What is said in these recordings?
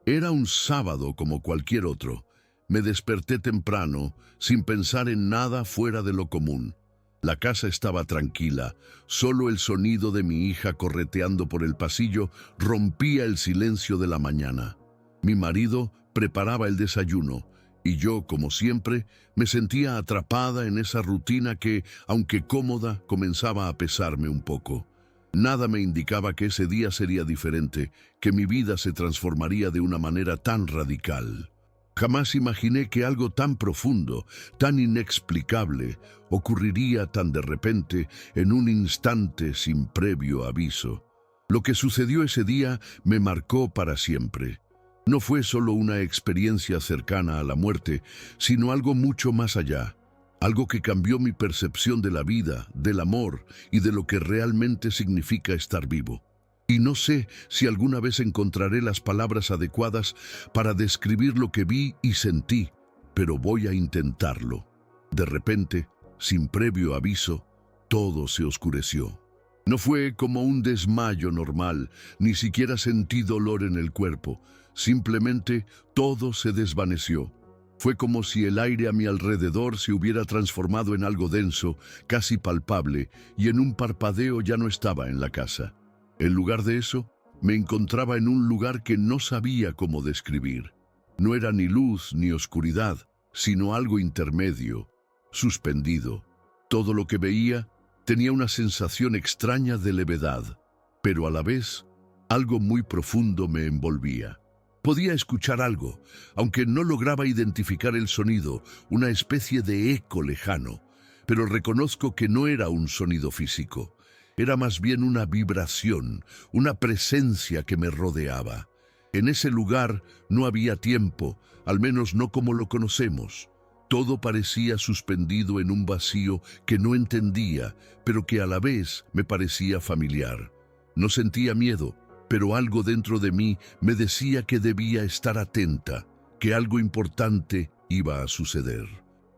Era un sábado como cualquier otro. Me desperté temprano, sin pensar en nada fuera de lo común. La casa estaba tranquila, solo el sonido de mi hija correteando por el pasillo rompía el silencio de la mañana. Mi marido preparaba el desayuno, y yo, como siempre, me sentía atrapada en esa rutina que, aunque cómoda, comenzaba a pesarme un poco. Nada me indicaba que ese día sería diferente, que mi vida se transformaría de una manera tan radical. Jamás imaginé que algo tan profundo, tan inexplicable, ocurriría tan de repente, en un instante sin previo aviso. Lo que sucedió ese día me marcó para siempre. No fue solo una experiencia cercana a la muerte, sino algo mucho más allá. Algo que cambió mi percepción de la vida, del amor y de lo que realmente significa estar vivo. Y no sé si alguna vez encontraré las palabras adecuadas para describir lo que vi y sentí, pero voy a intentarlo. De repente, sin previo aviso, todo se oscureció. No fue como un desmayo normal, ni siquiera sentí dolor en el cuerpo. Simplemente todo se desvaneció. Fue como si el aire a mi alrededor se hubiera transformado en algo denso, casi palpable, y en un parpadeo ya no estaba en la casa. En lugar de eso, me encontraba en un lugar que no sabía cómo describir. No era ni luz ni oscuridad, sino algo intermedio, suspendido. Todo lo que veía tenía una sensación extraña de levedad, pero a la vez, algo muy profundo me envolvía. Podía escuchar algo, aunque no lograba identificar el sonido, una especie de eco lejano, pero reconozco que no era un sonido físico. Era más bien una vibración, una presencia que me rodeaba. En ese lugar no había tiempo, al menos no como lo conocemos. Todo parecía suspendido en un vacío que no entendía, pero que a la vez me parecía familiar. No sentía miedo, pero algo dentro de mí me decía que debía estar atenta, que algo importante iba a suceder.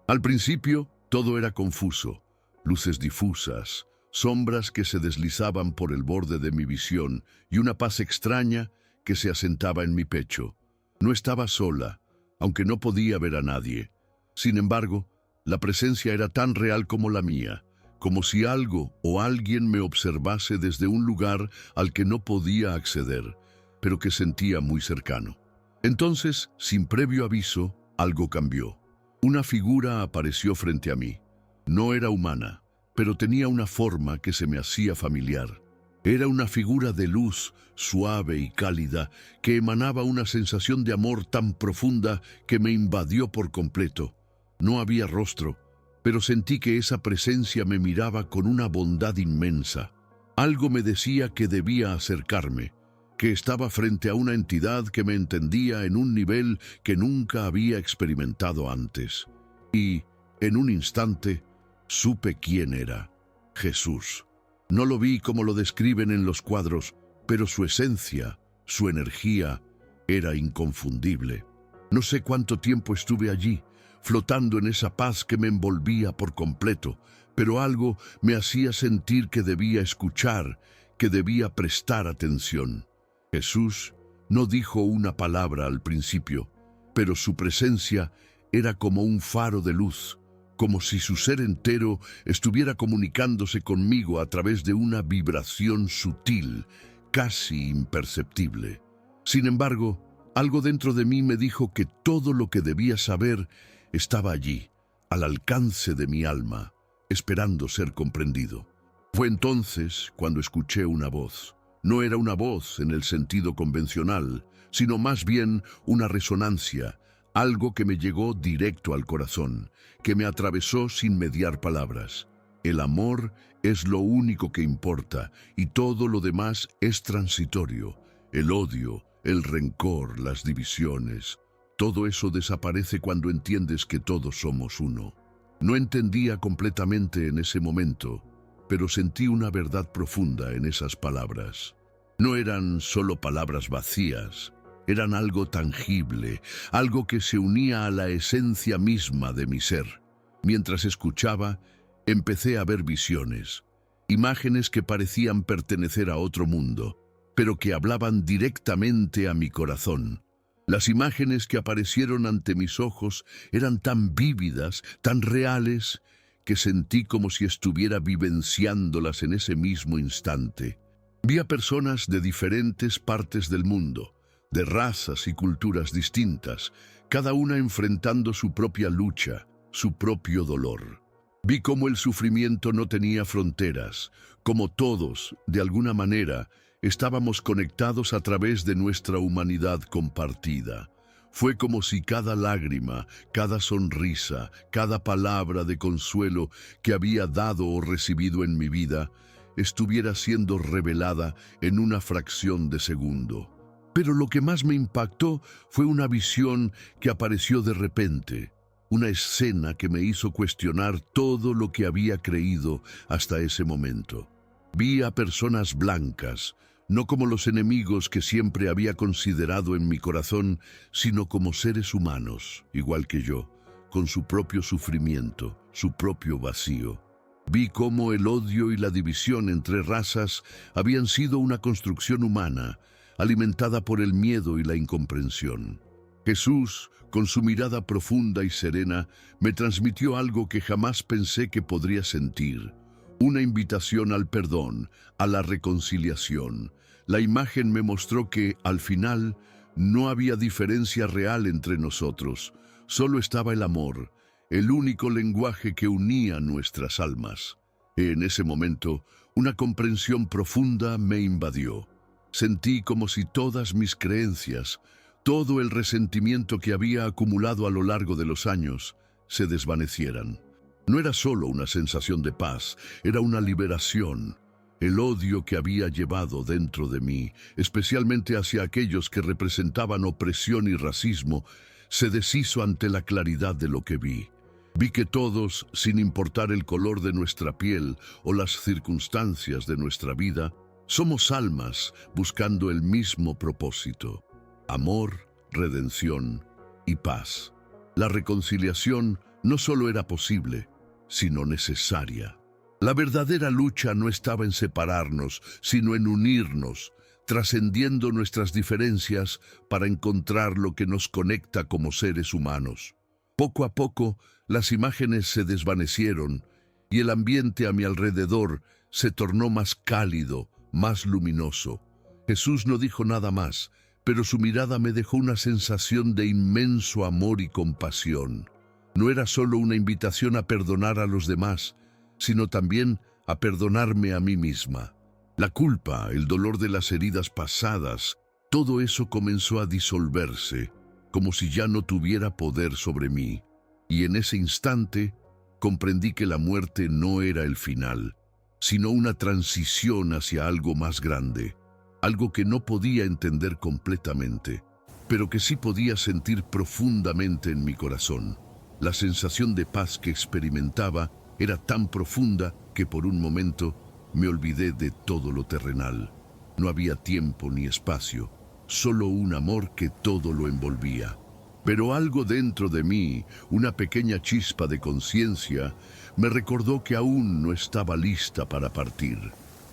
Al principio, todo era confuso. Luces difusas, sombras que se deslizaban por el borde de mi visión y una paz extraña que se asentaba en mi pecho. No estaba sola, aunque no podía ver a nadie. Sin embargo, la presencia era tan real como la mía, como si algo o alguien me observase desde un lugar al que no podía acceder, pero que sentía muy cercano. Entonces, sin previo aviso, algo cambió. Una figura apareció frente a mí. No era humana, pero tenía una forma que se me hacía familiar. Era una figura de luz, suave y cálida, que emanaba una sensación de amor tan profunda que me invadió por completo. No había rostro, pero sentí que esa presencia me miraba con una bondad inmensa. Algo me decía que debía acercarme, que estaba frente a una entidad que me entendía en un nivel que nunca había experimentado antes. Y, en un instante, supe quién era: Jesús. No lo vi como lo describen en los cuadros, pero su esencia, su energía, era inconfundible. No sé cuánto tiempo estuve allí, flotando en esa paz que me envolvía por completo, pero algo me hacía sentir que debía escuchar, que debía prestar atención. Jesús no dijo una palabra al principio, pero su presencia era como un faro de luz, como si su ser entero estuviera comunicándose conmigo a través de una vibración sutil, casi imperceptible. Sin embargo, algo dentro de mí me dijo que todo lo que debía saber estaba allí, al alcance de mi alma, esperando ser comprendido. Fue entonces cuando escuché una voz. No era una voz en el sentido convencional, sino más bien una resonancia, algo que me llegó directo al corazón, que me atravesó sin mediar palabras. El amor es lo único que importa y todo lo demás es transitorio. El odio, el rencor, las divisiones, todo eso desaparece cuando entiendes que todos somos uno. No entendía completamente en ese momento, pero sentí una verdad profunda en esas palabras. No eran solo palabras vacías, eran algo tangible, algo que se unía a la esencia misma de mi ser. Mientras escuchaba, empecé a ver visiones, imágenes que parecían pertenecer a otro mundo, pero que hablaban directamente a mi corazón. Las imágenes que aparecieron ante mis ojos eran tan vívidas, tan reales, que sentí como si estuviera vivenciándolas en ese mismo instante. Vi a personas de diferentes partes del mundo, de razas y culturas distintas, cada una enfrentando su propia lucha, su propio dolor. Vi cómo el sufrimiento no tenía fronteras, como todos, de alguna manera, estábamos conectados a través de nuestra humanidad compartida. Fue como si cada lágrima, cada sonrisa, cada palabra de consuelo que había dado o recibido en mi vida estuviera siendo revelada en una fracción de segundo. Pero lo que más me impactó fue una visión que apareció de repente, una escena que me hizo cuestionar todo lo que había creído hasta ese momento. Vi a personas blancas, no como los enemigos que siempre había considerado en mi corazón, sino como seres humanos, igual que yo, con su propio sufrimiento, su propio vacío. Vi cómo el odio y la división entre razas habían sido una construcción humana, alimentada por el miedo y la incomprensión. Jesús, con su mirada profunda y serena, me transmitió algo que jamás pensé que podría sentir: una invitación al perdón, a la reconciliación. La imagen me mostró que, al final, no había diferencia real entre nosotros, solo estaba el amor, el único lenguaje que unía nuestras almas. En ese momento, una comprensión profunda me invadió. Sentí como si todas mis creencias, todo el resentimiento que había acumulado a lo largo de los años, se desvanecieran. No era solo una sensación de paz, era una liberación. El odio que había llevado dentro de mí, especialmente hacia aquellos que representaban opresión y racismo, se deshizo ante la claridad de lo que vi. Vi que todos, sin importar el color de nuestra piel o las circunstancias de nuestra vida, somos almas buscando el mismo propósito: amor, redención y paz. La reconciliación no solo era posible, sino necesaria. La verdadera lucha no estaba en separarnos, sino en unirnos, trascendiendo nuestras diferencias para encontrar lo que nos conecta como seres humanos. Poco a poco, las imágenes se desvanecieron y el ambiente a mi alrededor se tornó más cálido, más luminoso. Jesús no dijo nada más, pero su mirada me dejó una sensación de inmenso amor y compasión. No era solo una invitación a perdonar a los demás, sino también a perdonarme a mí misma. La culpa, el dolor de las heridas pasadas, todo eso comenzó a disolverse, como si ya no tuviera poder sobre mí. Y en ese instante comprendí que la muerte no era el final, sino una transición hacia algo más grande, algo que no podía entender completamente, pero que sí podía sentir profundamente en mi corazón. La sensación de paz que experimentaba era tan profunda que por un momento me olvidé de todo lo terrenal. No había tiempo ni espacio, solo un amor que todo lo envolvía. Pero algo dentro de mí, una pequeña chispa de conciencia, me recordó que aún no estaba lista para partir.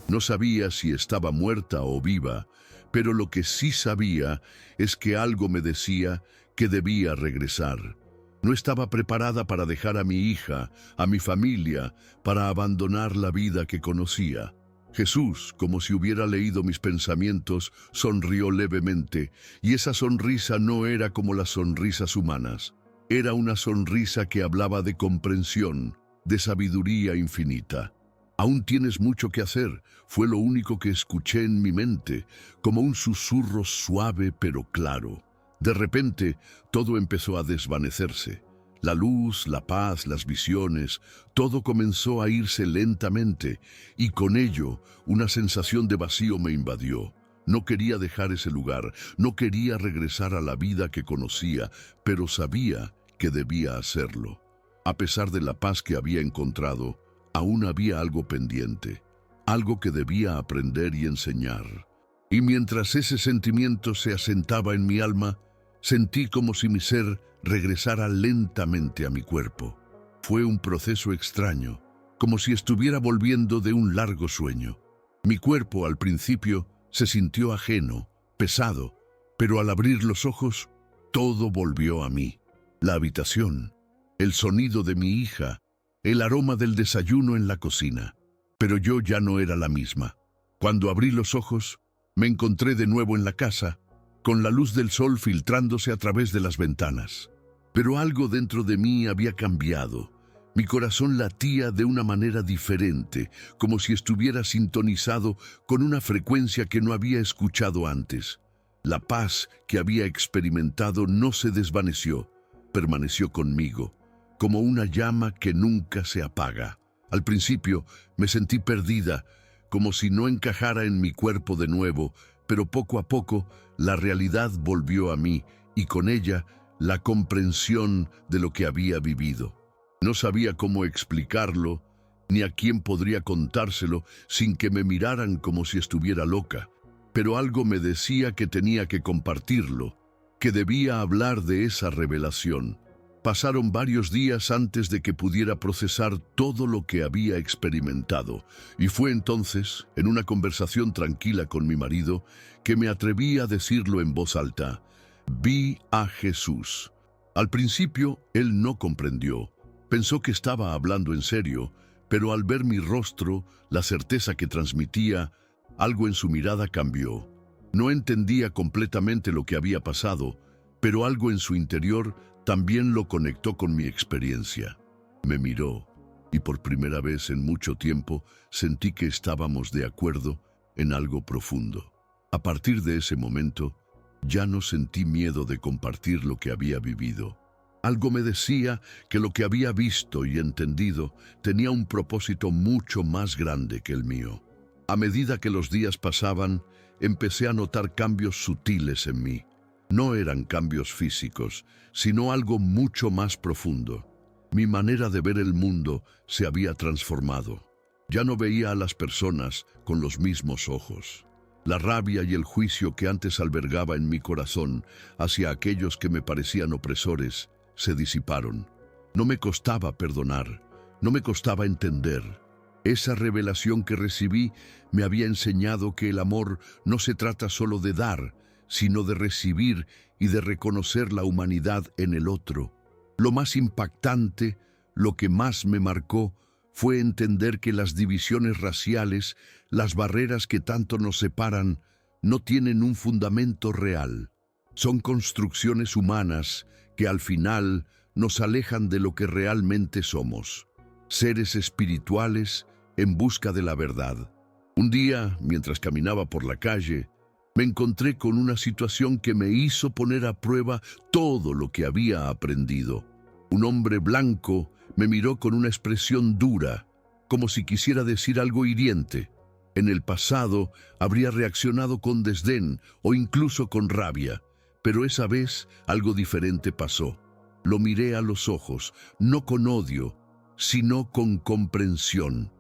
No sabía si estaba muerta o viva, pero lo que sí sabía es que algo me decía que debía regresar. No estaba preparada para dejar a mi hija, a mi familia, para abandonar la vida que conocía. Jesús, como si hubiera leído mis pensamientos, sonrió levemente, y esa sonrisa no era como las sonrisas humanas. Era una sonrisa que hablaba de comprensión, de sabiduría infinita. «Aún tienes mucho que hacer», fue lo único que escuché en mi mente, como un susurro suave pero claro. De repente, todo empezó a desvanecerse. La luz, la paz, las visiones, todo comenzó a irse lentamente, y con ello, una sensación de vacío me invadió. No quería dejar ese lugar, no quería regresar a la vida que conocía, pero sabía que debía hacerlo. A pesar de la paz que había encontrado, aún había algo pendiente, algo que debía aprender y enseñar. Y mientras ese sentimiento se asentaba en mi alma, sentí como si mi ser regresara lentamente a mi cuerpo. Fue un proceso extraño, como si estuviera volviendo de un largo sueño. Mi cuerpo, al principio, se sintió ajeno, pesado, pero al abrir los ojos, todo volvió a mí. La habitación, el sonido de mi hija, el aroma del desayuno en la cocina. Pero yo ya no era la misma. Cuando abrí los ojos, me encontré de nuevo en la casa, con la luz del sol filtrándose a través de las ventanas. Pero algo dentro de mí había cambiado. Mi corazón latía de una manera diferente, como si estuviera sintonizado con una frecuencia que no había escuchado antes. La paz que había experimentado no se desvaneció, permaneció conmigo, como una llama que nunca se apaga. Al principio me sentí perdida, como si no encajara en mi cuerpo de nuevo, pero poco a poco la realidad volvió a mí y con ella la comprensión de lo que había vivido. No sabía cómo explicarlo, ni a quién podría contárselo sin que me miraran como si estuviera loca, pero algo me decía que tenía que compartirlo, que debía hablar de esa revelación. Pasaron varios días antes de que pudiera procesar todo lo que había experimentado, y fue entonces, en una conversación tranquila con mi marido, que me atreví a decirlo en voz alta: vi a Jesús. Al principio, él no comprendió. Pensó que estaba hablando en serio, pero al ver mi rostro, la certeza que transmitía, algo en su mirada cambió. No entendía completamente lo que había pasado, pero algo en su interior también lo conectó con mi experiencia. Me miró, y por primera vez en mucho tiempo sentí que estábamos de acuerdo en algo profundo. A partir de ese momento, ya no sentí miedo de compartir lo que había vivido. Algo me decía que lo que había visto y entendido tenía un propósito mucho más grande que el mío. A medida que los días pasaban, empecé a notar cambios sutiles en mí. No eran cambios físicos, sino algo mucho más profundo. Mi manera de ver el mundo se había transformado. Ya no veía a las personas con los mismos ojos. La rabia y el juicio que antes albergaba en mi corazón hacia aquellos que me parecían opresores se disiparon. No me costaba perdonar, no me costaba entender. Esa revelación que recibí me había enseñado que el amor no se trata solo de dar, sino de recibir y de reconocer la humanidad en el otro. Lo más impactante, lo que más me marcó, fue entender que las divisiones raciales, las barreras que tanto nos separan, no tienen un fundamento real. Son construcciones humanas que al final nos alejan de lo que realmente somos, seres espirituales en busca de la verdad. Un día, mientras caminaba por la calle, me encontré con una situación que me hizo poner a prueba todo lo que había aprendido. Un hombre blanco me miró con una expresión dura, como si quisiera decir algo hiriente. En el pasado habría reaccionado con desdén o incluso con rabia, pero esa vez algo diferente pasó. Lo miré a los ojos, no con odio, sino con comprensión.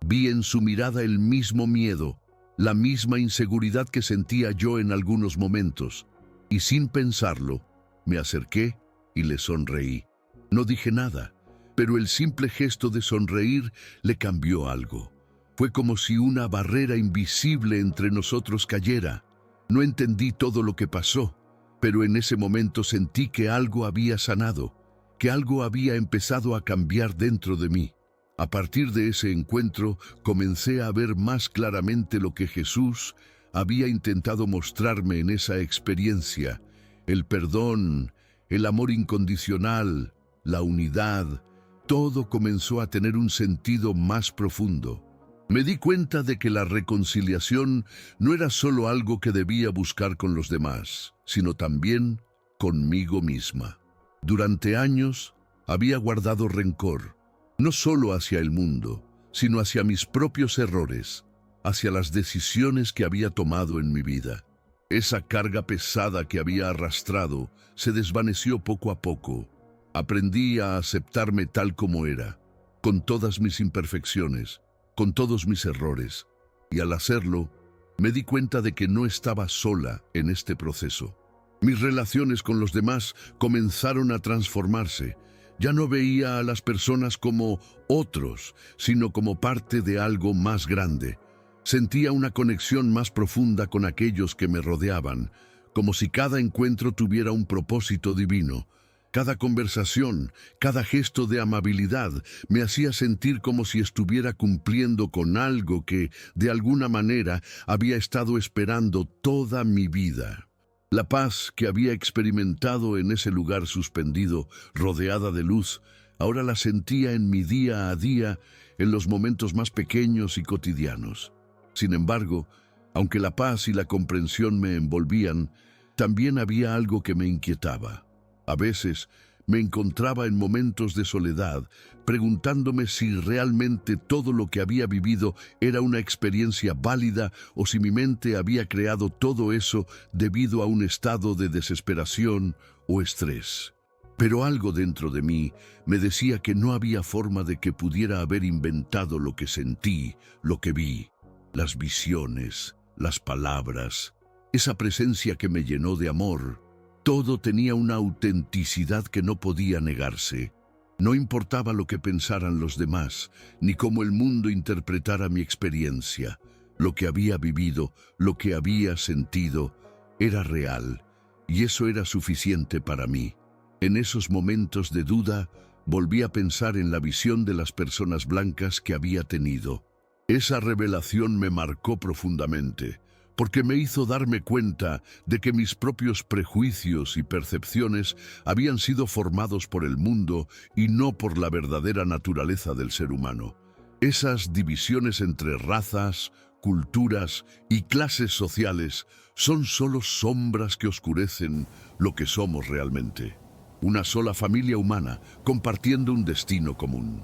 Vi en su mirada el mismo miedo, la misma inseguridad que sentía yo en algunos momentos, y sin pensarlo, me acerqué y le sonreí. No dije nada, pero el simple gesto de sonreír le cambió algo. Fue como si una barrera invisible entre nosotros cayera. No entendí todo lo que pasó, pero en ese momento sentí que algo había sanado, que algo había empezado a cambiar dentro de mí. A partir de ese encuentro, comencé a ver más claramente lo que Jesús había intentado mostrarme en esa experiencia: el perdón, el amor incondicional, la unidad. Todo comenzó a tener un sentido más profundo. Me di cuenta de que la reconciliación no era solo algo que debía buscar con los demás, sino también conmigo misma. Durante años había guardado rencor, no solo hacia el mundo, sino hacia mis propios errores, hacia las decisiones que había tomado en mi vida. Esa carga pesada que había arrastrado se desvaneció poco a poco. Aprendí a aceptarme tal como era, con todas mis imperfecciones, con todos mis errores, y al hacerlo, me di cuenta de que no estaba sola en este proceso. Mis relaciones con los demás comenzaron a transformarse. Ya no veía a las personas como otros, sino como parte de algo más grande. Sentía una conexión más profunda con aquellos que me rodeaban, como si cada encuentro tuviera un propósito divino. Cada conversación, cada gesto de amabilidad me hacía sentir como si estuviera cumpliendo con algo que, de alguna manera, había estado esperando toda mi vida. La paz que había experimentado en ese lugar suspendido, rodeada de luz, ahora la sentía en mi día a día, en los momentos más pequeños y cotidianos. Sin embargo, aunque la paz y la comprensión me envolvían, también había algo que me inquietaba. A veces me encontraba en momentos de soledad, preguntándome si realmente todo lo que había vivido era una experiencia válida o si mi mente había creado todo eso debido a un estado de desesperación o estrés. Pero algo dentro de mí me decía que no había forma de que pudiera haber inventado lo que sentí, lo que vi, las visiones, las palabras, esa presencia que me llenó de amor. Todo tenía una autenticidad que no podía negarse. No importaba lo que pensaran los demás, ni cómo el mundo interpretara mi experiencia. Lo que había vivido, lo que había sentido, era real, y eso era suficiente para mí. En esos momentos de duda, volví a pensar en la visión de las personas blancas que había tenido. Esa revelación me marcó profundamente, porque me hizo darme cuenta de que mis propios prejuicios y percepciones habían sido formados por el mundo y no por la verdadera naturaleza del ser humano. Esas divisiones entre razas, culturas y clases sociales son solo sombras que oscurecen lo que somos realmente. Una sola familia humana compartiendo un destino común.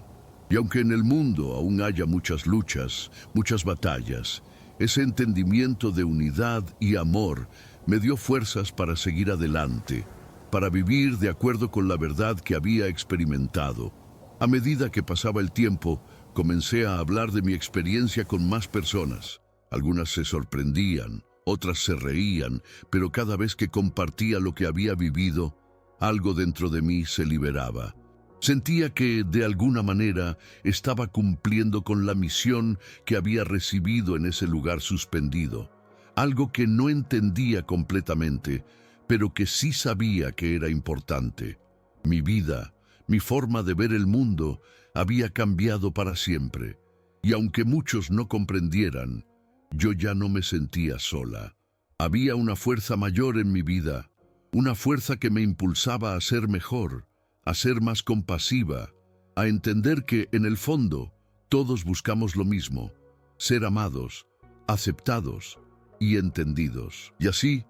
Y aunque en el mundo aún haya muchas luchas, muchas batallas, ese entendimiento de unidad y amor me dio fuerzas para seguir adelante, para vivir de acuerdo con la verdad que había experimentado. A medida que pasaba el tiempo, comencé a hablar de mi experiencia con más personas. Algunas se sorprendían, otras se reían, pero cada vez que compartía lo que había vivido, algo dentro de mí se liberaba. Sentía que, de alguna manera, estaba cumpliendo con la misión que había recibido en ese lugar suspendido. Algo que no entendía completamente, pero que sí sabía que era importante. Mi vida, mi forma de ver el mundo, había cambiado para siempre. Y aunque muchos no comprendieran, yo ya no me sentía sola. Había una fuerza mayor en mi vida, una fuerza que me impulsaba a ser mejor, a ser más compasiva, a entender que, en el fondo, todos buscamos lo mismo: ser amados, aceptados y entendidos. Y así,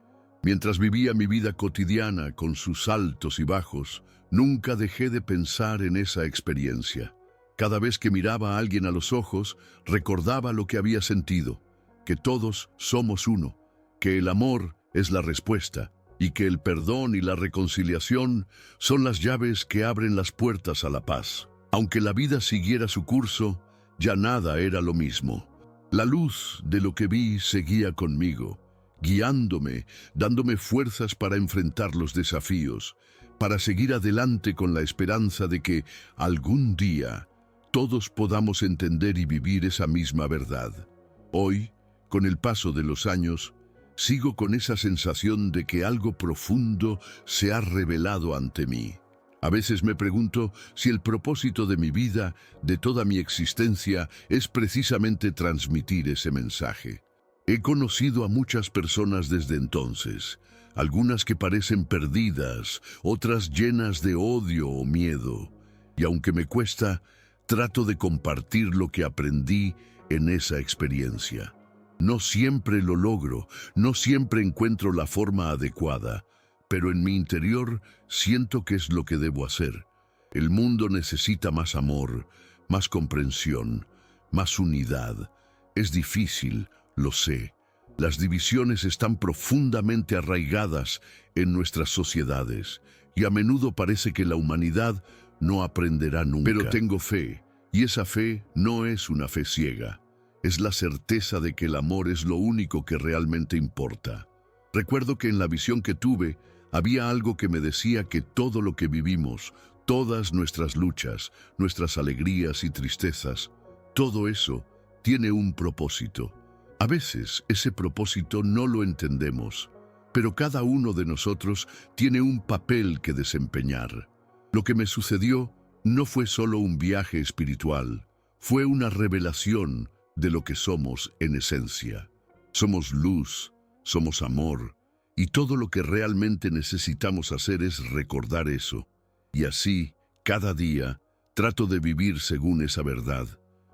mientras vivía mi vida cotidiana con sus altos y bajos, nunca dejé de pensar en esa experiencia. Cada vez que miraba a alguien a los ojos, recordaba lo que había sentido, que todos somos uno, que el amor es la respuesta, y que el perdón y la reconciliación son las llaves que abren las puertas a la paz. Aunque la vida siguiera su curso, ya nada era lo mismo. La luz de lo que vi seguía conmigo, guiándome, dándome fuerzas para enfrentar los desafíos, para seguir adelante con la esperanza de que algún día todos podamos entender y vivir esa misma verdad. Hoy, con el paso de los años, sigo con esa sensación de que algo profundo se ha revelado ante mí. A veces me pregunto si el propósito de mi vida, de toda mi existencia, es precisamente transmitir ese mensaje. He conocido a muchas personas desde entonces, algunas que parecen perdidas, otras llenas de odio o miedo. Y aunque me cuesta, trato de compartir lo que aprendí en esa experiencia. No siempre lo logro, no siempre encuentro la forma adecuada, pero en mi interior siento que es lo que debo hacer. El mundo necesita más amor, más comprensión, más unidad. Es difícil, lo sé. Las divisiones están profundamente arraigadas en nuestras sociedades y a menudo parece que la humanidad no aprenderá nunca. Pero tengo fe, y esa fe no es una fe ciega. Es la certeza de que el amor es lo único que realmente importa. Recuerdo que en la visión que tuve, había algo que me decía que todo lo que vivimos, todas nuestras luchas, nuestras alegrías y tristezas, todo eso tiene un propósito. A veces ese propósito no lo entendemos, pero cada uno de nosotros tiene un papel que desempeñar. Lo que me sucedió no fue solo un viaje espiritual, fue una revelación de lo que somos en esencia. Somos luz, somos amor, y todo lo que realmente necesitamos hacer es recordar eso. Y así, cada día, trato de vivir según esa verdad.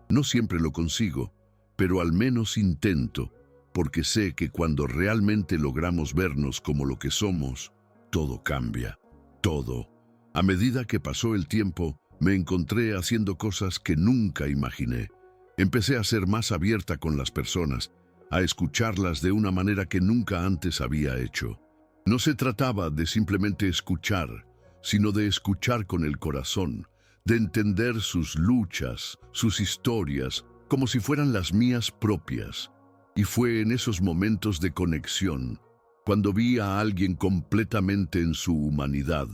No siempre lo consigo, pero al menos intento, porque sé que cuando realmente logramos vernos como lo que somos, todo cambia, todo. A medida que pasó el tiempo, me encontré haciendo cosas que nunca imaginé. Empecé a ser más abierta con las personas, a escucharlas de una manera que nunca antes había hecho. No se trataba de simplemente escuchar, sino de escuchar con el corazón, de entender sus luchas, sus historias, como si fueran las mías propias. Y fue en esos momentos de conexión, cuando vi a alguien completamente en su humanidad,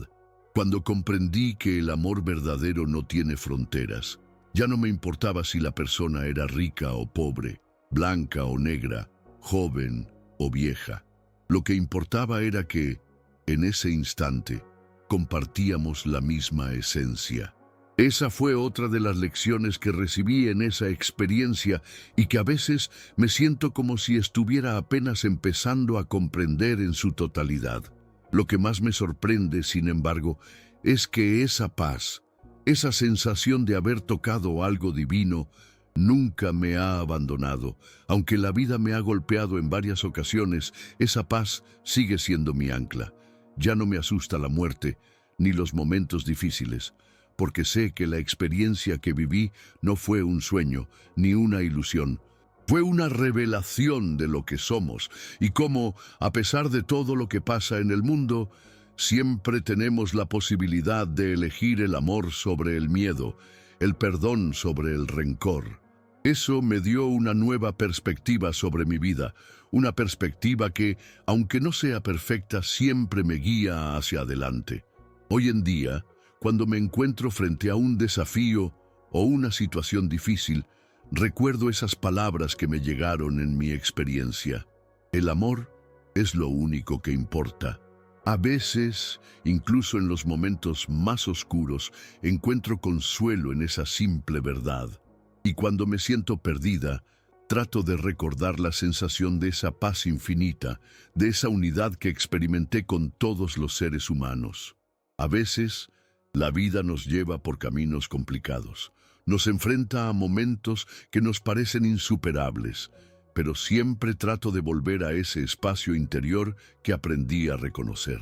cuando comprendí que el amor verdadero no tiene fronteras. Ya no me importaba si la persona era rica o pobre, blanca o negra, joven o vieja. Lo que importaba era que, en ese instante, compartíamos la misma esencia. Esa fue otra de las lecciones que recibí en esa experiencia y que a veces me siento como si estuviera apenas empezando a comprender en su totalidad. Lo que más me sorprende, sin embargo, es que esa paz, esa sensación de haber tocado algo divino, nunca me ha abandonado. Aunque la vida me ha golpeado en varias ocasiones, esa paz sigue siendo mi ancla. Ya no me asusta la muerte, ni los momentos difíciles, porque sé que la experiencia que viví no fue un sueño, ni una ilusión. Fue una revelación de lo que somos y cómo, a pesar de todo lo que pasa en el mundo, siempre tenemos la posibilidad de elegir el amor sobre el miedo, el perdón sobre el rencor. Eso me dio una nueva perspectiva sobre mi vida, una perspectiva que, aunque no sea perfecta, siempre me guía hacia adelante. Hoy en día, cuando me encuentro frente a un desafío o una situación difícil, recuerdo esas palabras que me llegaron en mi experiencia. El amor es lo único que importa. A veces, incluso en los momentos más oscuros, encuentro consuelo en esa simple verdad. Y cuando me siento perdida, trato de recordar la sensación de esa paz infinita, de esa unidad que experimenté con todos los seres humanos. A veces, la vida nos lleva por caminos complicados. Nos enfrenta a momentos que nos parecen insuperables, pero siempre trato de volver a ese espacio interior que aprendí a reconocer.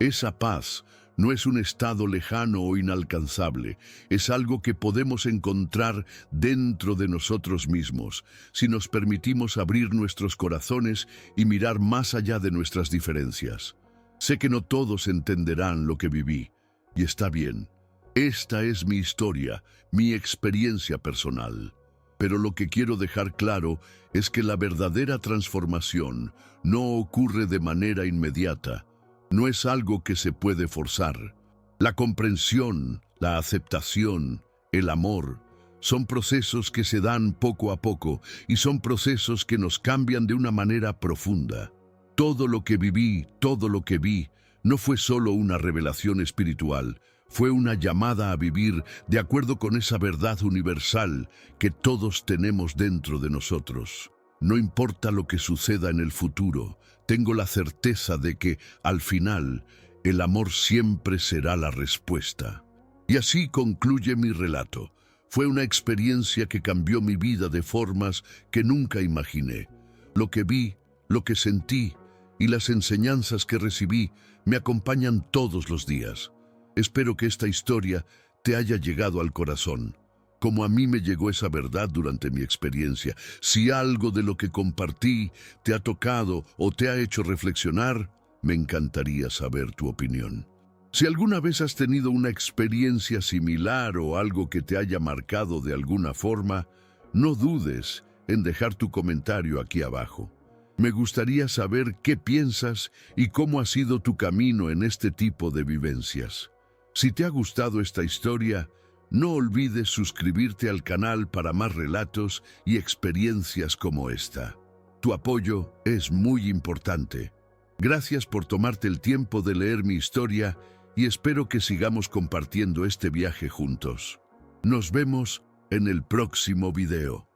Esa paz no es un estado lejano o inalcanzable, es algo que podemos encontrar dentro de nosotros mismos, si nos permitimos abrir nuestros corazones y mirar más allá de nuestras diferencias. Sé que no todos entenderán lo que viví, y está bien. Esta es mi historia, mi experiencia personal. Pero lo que quiero dejar claro es que la verdadera transformación no ocurre de manera inmediata, no es algo que se puede forzar. La comprensión, la aceptación, el amor, son procesos que se dan poco a poco y son procesos que nos cambian de una manera profunda. Todo lo que viví, todo lo que vi, no fue solo una revelación espiritual, fue una llamada a vivir de acuerdo con esa verdad universal que todos tenemos dentro de nosotros. No importa lo que suceda en el futuro, tengo la certeza de que, al final, el amor siempre será la respuesta. Y así concluye mi relato. Fue una experiencia que cambió mi vida de formas que nunca imaginé. Lo que vi, lo que sentí y las enseñanzas que recibí me acompañan todos los días. Espero que esta historia te haya llegado al corazón, como a mí me llegó esa verdad durante mi experiencia. Si algo de lo que compartí te ha tocado o te ha hecho reflexionar, me encantaría saber tu opinión. Si alguna vez has tenido una experiencia similar o algo que te haya marcado de alguna forma, no dudes en dejar tu comentario aquí abajo. Me gustaría saber qué piensas y cómo ha sido tu camino en este tipo de vivencias. Si te ha gustado esta historia, no olvides suscribirte al canal para más relatos y experiencias como esta. Tu apoyo es muy importante. Gracias por tomarte el tiempo de leer mi historia y espero que sigamos compartiendo este viaje juntos. Nos vemos en el próximo video.